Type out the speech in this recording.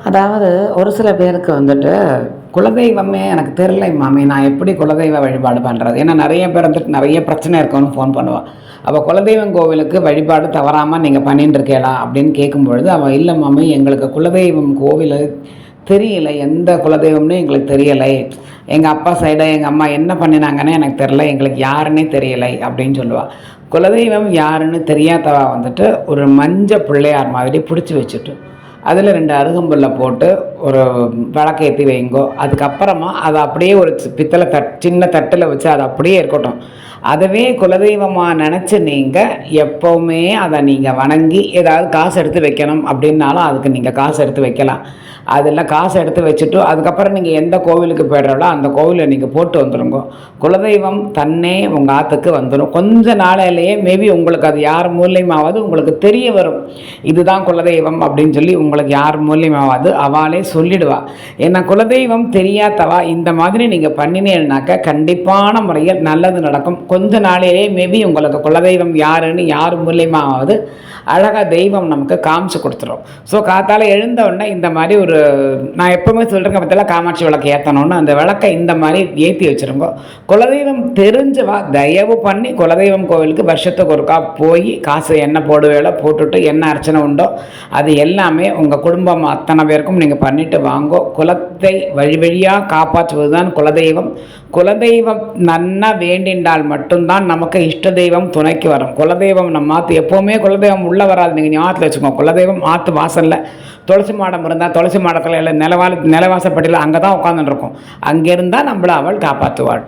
அதாவது ஒரு சில பேருக்கு வந்துட்டு குலதெய்வமே எனக்கு தெரியலை மாமி, நான் எப்படி குலதெய்வ வழிபாடு பண்ணுறது? ஏன்னா நிறைய பேர் வந்துட்டு நிறைய பிரச்சனை இருக்குன்னு ஃபோன் பண்ணுவாள். அவள் குலதெய்வம் கோவிலுக்கு வழிபாடு தவறாமல் நீங்கள் பண்ணிட்டு இருக்கீங்களா அப்படின்னு கேட்கும்பொழுது அவள், இல்லை மாமி, எங்களுக்கு குலதெய்வம் கோவில் தெரியலை, எந்த குலதெய்வம்னு எங்களுக்கு தெரியலை, எங்கள் அப்பா சைடு எங்கள் அம்மா என்ன பண்ணினாங்கன்னு எனக்கு தெரில, எங்களுக்கு யாருன்னே தெரியலை அப்படின்னு சொல்லுவாள். குலதெய்வம் யாருன்னு தெரியாதவா வந்துட்டு ஒரு மஞ்சள் பிள்ளையார் மாதிரி பிடிச்சி வச்சுட்டு அதில் 2 அருகம்புல்லை போட்டு ஒரு விளக்கேற்றி வைங்கோ. அதுக்கப்புறமா அதை அப்படியே ஒரு பித்தளை சின்ன தட்டில் வச்சு அதை அப்படியே இருக்கட்டும். அதுவே குலதெய்வமாக நினச்சி நீங்கள் எப்போவுமே அதை நீங்கள் வணங்கி ஏதாவது காசு எடுத்து வைக்கணும் அப்படின்னாலும் அதுக்கு நீங்கள் காசு எடுத்து வைக்கலாம். அதில் காசு எடுத்து வச்சுட்டு அதுக்கப்புறம் நீங்கள் எந்த கோவிலுக்கு போய்டுறோளோ அந்த கோவிலை நீங்கள் போட்டு வந்துடுங்க. குலதெய்வம் தன்னே உங்கள் ஆற்றுக்கு வந்துடும். கொஞ்ச நாளையிலேயே மேபி உங்களுக்கு அது யார் மூலியமாவது உங்களுக்கு தெரிய வரும், இதுதான் குலதெய்வம் அப்படின்னு சொல்லி. உங்களுக்கு யார் மூலியமாவது அவளே சொல்லிடுவா. ஏன்னா குலதெய்வம் தெரியாதவா இந்த மாதிரி நீங்கள் பண்ணினீங்கன்னாக்க கண்டிப்பான முறையில் நல்லது நடக்கும். கொஞ்ச நாளையிலே மேபி உங்களுக்கு குலதெய்வம் யாருன்னு யார் மூலியமாவது அழகாக தெய்வம் நமக்கு காமிச்சு கொடுத்துரும். ஸோ காத்தால் எழுந்த உடனே இந்த மாதிரி ஒரு, நான் எப்போவுமே சொல்கிறேங்க பற்றிலாம், காமாட்சி விளக்கு ஏற்றணும்னு அந்த விளக்கை இந்த மாதிரி ஏற்றி வச்சுருங்க. குலதெய்வம் தெரிஞ்சவா தயவு பண்ணி குலதெய்வம் கோவிலுக்கு வருஷத்துக்கு ஒருக்கா போய் காசு என்ன போடுவேளோ போட்டுட்டு என்ன அர்ச்சனை உண்டோ அது எல்லாமே உங்கள் குடும்பம் அத்தனை பேருக்கும் நீங்கள் பண்ணிவிட்டு வாங்கோ. குலத்தை வழி வழியாக காப்பாற்றுவது தான் குலதெய்வம். குலதெய்வம் நன்னா வேண்டின்றால் மட்டும்தான் நமக்கு இஷ்ட தெய்வம் துணைக்கு வரும். குலதெய்வம் நம்ம ஆற்று எப்போவுமே குலதெய்வம் உள்ளே வராது. நீங்கள் ஞாபகத்தில் வச்சுக்கோங்க, குலதெய்வம் ஆற்று வாசலில் துளசி மாடம் இருந்தால் துளசி மாடத்தில் இல்லை நிலவாசப்பட்டியில் அங்கே தான் உட்காந்துருக்கும். அங்கே இருந்தால் நம்மளை அவள் காப்பாற்றுவாள்.